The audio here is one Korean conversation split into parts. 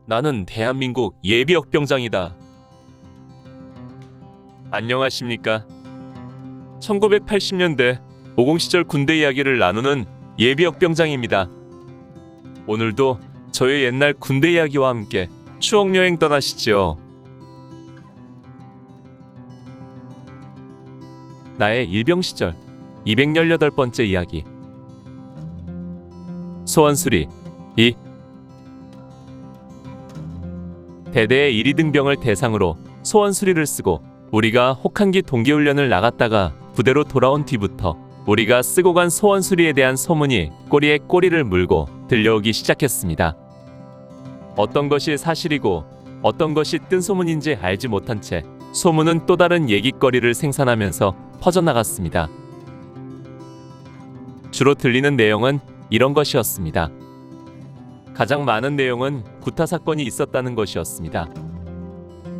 나는 대한민국 예비역병장이다. 안녕하십니까? 1980년대 50 시절 군대 이야기를 나누는 예비역병장입니다. 오늘도 저의 옛날 군대 이야기와 함께 추억여행 떠나시죠. 나의 일병 시절 218번째 이야기. 소원수리 2. 대대의 1위 등병을 대상으로 소원수리를 쓰고 우리가 혹한기 동계훈련을 나갔다가 부대로 돌아온 뒤부터 우리가 쓰고 간 소원수리에 대한 소문이 꼬리에 꼬리를 물고 들려오기 시작했습니다. 어떤 것이 사실이고 어떤 것이 뜬소문인지 알지 못한 채 소문은 또 다른 얘기거리를 생산하면서 퍼져나갔습니다. 주로 들리는 내용은 이런 것이었습니다. 가장 많은 내용은 구타 사건이 있었다는 것이었습니다.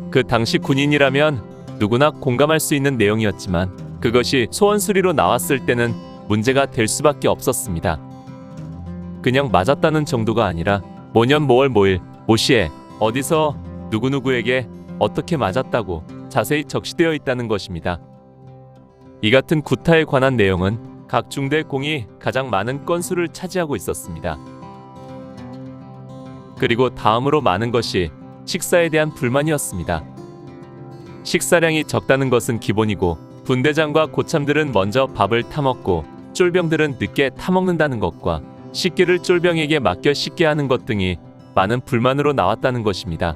그 당시 군인이라면 누구나 공감할 수 있는 내용이었지만 그것이 소원수리로 나왔을 때는 문제가 될 수밖에 없었습니다. 그냥 맞았다는 정도가 아니라 뭐년 뭐월 뭐일 뭐시에 어디서 누구누구에게 어떻게 맞았다고 자세히 적시되어 있다는 것입니다. 이 같은 구타에 관한 내용은 각 중대 공이 가장 많은 건수를 차지하고 있었습니다. 그리고 다음으로 많은 것이 식사에 대한 불만이었습니다. 식사량이 적다는 것은 기본이고 분대장과 고참들은 먼저 밥을 타먹고 쫄병들은 늦게 타먹는다는 것과 식기를 쫄병에게 맡겨 씻게 하는 것 등이 많은 불만으로 나왔다는 것입니다.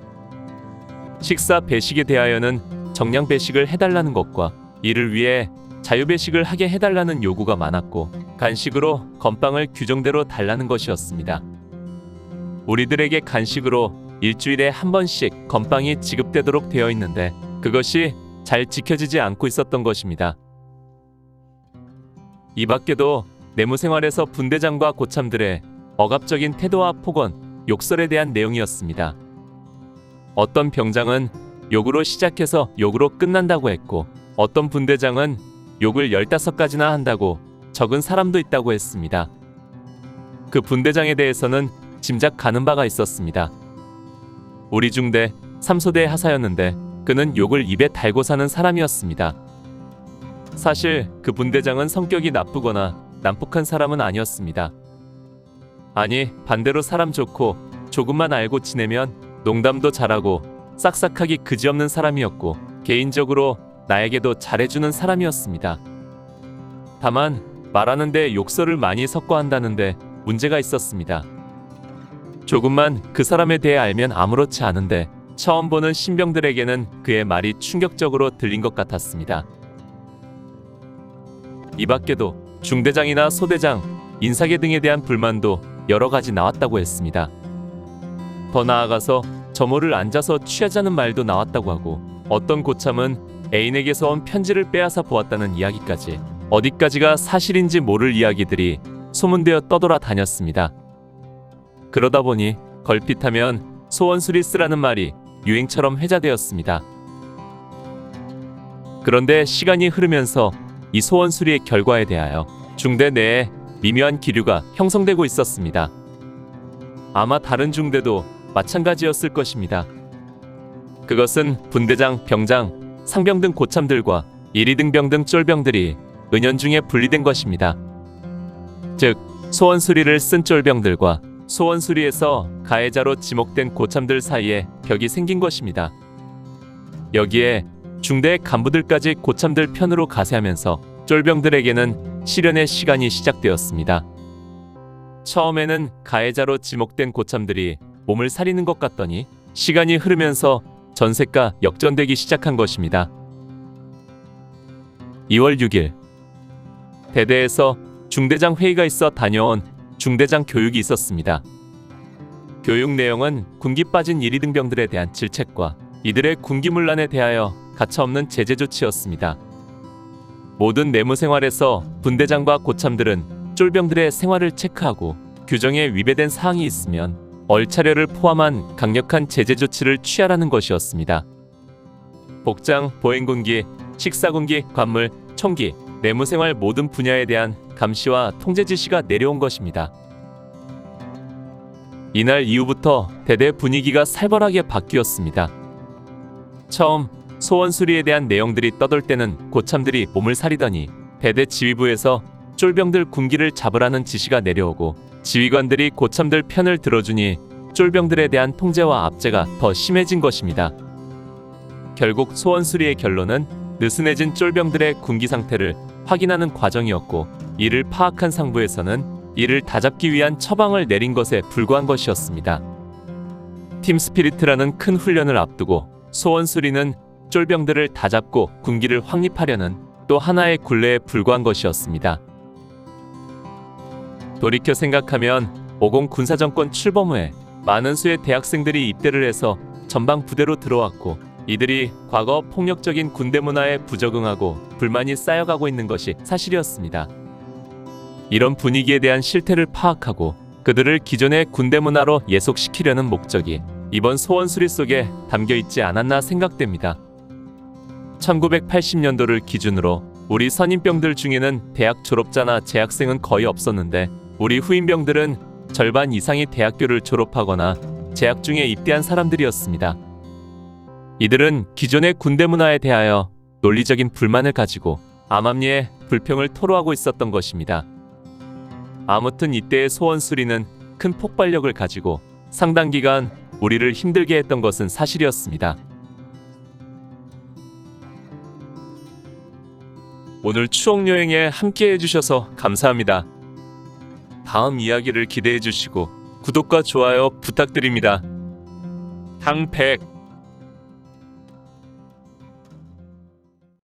식사 배식에 대하여는 정량 배식을 해달라는 것과 이를 위해 자유 배식을 하게 해달라는 요구가 많았고 간식으로 건빵을 규정대로 달라는 것이었습니다. 우리들에게 간식으로 일주일에 한 번씩 건빵이 지급되도록 되어 있는데 그것이 잘 지켜지지 않고 있었던 것입니다. 이 밖에도 내무생활에서 분대장과 고참들의 억압적인 태도와 폭언, 욕설에 대한 내용이었습니다. 어떤 병장은 욕으로 시작해서 욕으로 끝난다고 했고 어떤 분대장은 욕을 15가지나 한다고 적은 사람도 있다고 했습니다. 그 분대장에 대해서는 짐작 가는 바가 있었습니다. 우리 중대 3소대의 하사였는데 그는 욕을 입에 달고 사는 사람이었습니다. 사실 그 분대장은 성격이 나쁘거나 난폭한 사람은 아니었습니다. 아니, 반대로 사람 좋고 조금만 알고 지내면 농담도 잘하고 싹싹하기 그지없는 사람이었고 개인적으로 나에게도 잘해주는 사람이었습니다. 다만 말하는데 욕설을 많이 섞어 한다는데 문제가 있었습니다. 조금만 그 사람에 대해 알면 아무렇지 않은데 처음 보는 신병들에게는 그의 말이 충격적으로 들린 것 같았습니다. 이 밖에도 중대장이나 소대장, 인사계 등에 대한 불만도 여러 가지 나왔다고 했습니다. 더 나아가서 점호를 앉아서 취하자는 말도 나왔다고 하고 어떤 고참은 애인에게서 온 편지를 빼앗아 보았다는 이야기까지 어디까지가 사실인지 모를 이야기들이 소문되어 떠돌아 다녔습니다. 그러다 보니 걸핏하면 소원수리 쓰라는 말이 유행처럼 회자되었습니다. 그런데 시간이 흐르면서 이 소원수리의 결과에 대하여 중대 내에 미묘한 기류가 형성되고 있었습니다. 아마 다른 중대도 마찬가지였을 것입니다. 그것은 분대장, 병장, 상병 등 고참들과 1위 등병 등 쫄병들이 은연중에 분리된 것입니다. 즉, 소원수리를 쓴 쫄병들과 소원수리에서 가해자로 지목된 고참들 사이에 벽이 생긴 것입니다. 여기에 중대의 간부들까지 고참들 편으로 가세하면서 쫄병들에게는 실현의 시간이 시작되었습니다. 처음에는 가해자로 지목된 고참들이 몸을 사리는 것 같더니 시간이 흐르면서 전세가 역전되기 시작한 것입니다. 2월 6일 대대에서 중대장 회의가 있어 다녀온 중대장 교육이 있었습니다. 교육 내용은 군기 빠진 1위 등병들에 대한 질책과 이들의 군기문란에 대하여 가차없는 제재 조치였습니다. 모든 내무생활에서 분대장과 고참들은 쫄병들의 생활을 체크하고 규정에 위배된 사항이 있으면 얼차려를 포함한 강력한 제재 조치를 취하라는 것이었습니다. 복장, 보행군기, 식사군기, 관물, 총기, 내무생활 모든 분야에 대한 감시와 통제 지시가 내려온 것입니다. 이날 이후부터 대대 분위기가 살벌하게 바뀌었습니다. 처음 소원 수리에 대한 내용들이 떠돌 때는 고참들이 몸을 사리더니 대대 지휘부에서 쫄병들 군기를 잡으라는 지시가 내려오고 지휘관들이 고참들 편을 들어주니 쫄병들에 대한 통제와 압제가 더 심해진 것입니다. 결국 소원 수리의 결론은 느슨해진 쫄병들의 군기 상태를 확인하는 과정이었고, 이를 파악한 상부에서는 이를 다잡기 위한 처방을 내린 것에 불과한 것이었습니다. 팀 스피리트라는 큰 훈련을 앞두고 소원 수리는 쫄병들을 다잡고 군기를 확립하려는 또 하나의 굴레에 불과한 것이었습니다. 돌이켜 생각하면 50 군사정권 출범 후에 많은 수의 대학생들이 입대를 해서 전방 부대로 들어왔고, 이들이 과거 폭력적인 군대 문화에 부적응하고 불만이 쌓여가고 있는 것이 사실이었습니다. 이런 분위기에 대한 실태를 파악하고 그들을 기존의 군대 문화로 예속시키려는 목적이 이번 소원 수리 속에 담겨 있지 않았나 생각됩니다. 1980년도를 기준으로 우리 선임병들 중에는 대학 졸업자나 재학생은 거의 없었는데, 우리 후임병들은 절반 이상이 대학교를 졸업하거나 재학 중에 입대한 사람들이었습니다. 이들은 기존의 군대 문화에 대하여 논리적인 불만을 가지고 암암리에 불평을 토로하고 있었던 것입니다. 아무튼 이때의 소원 수리는 큰 폭발력을 가지고 상당 기간 우리를 힘들게 했던 것은 사실이었습니다. 오늘 추억 여행에 함께 해주셔서 감사합니다. 다음 이야기를 기대해 주시고 구독과 좋아요 부탁드립니다. 항백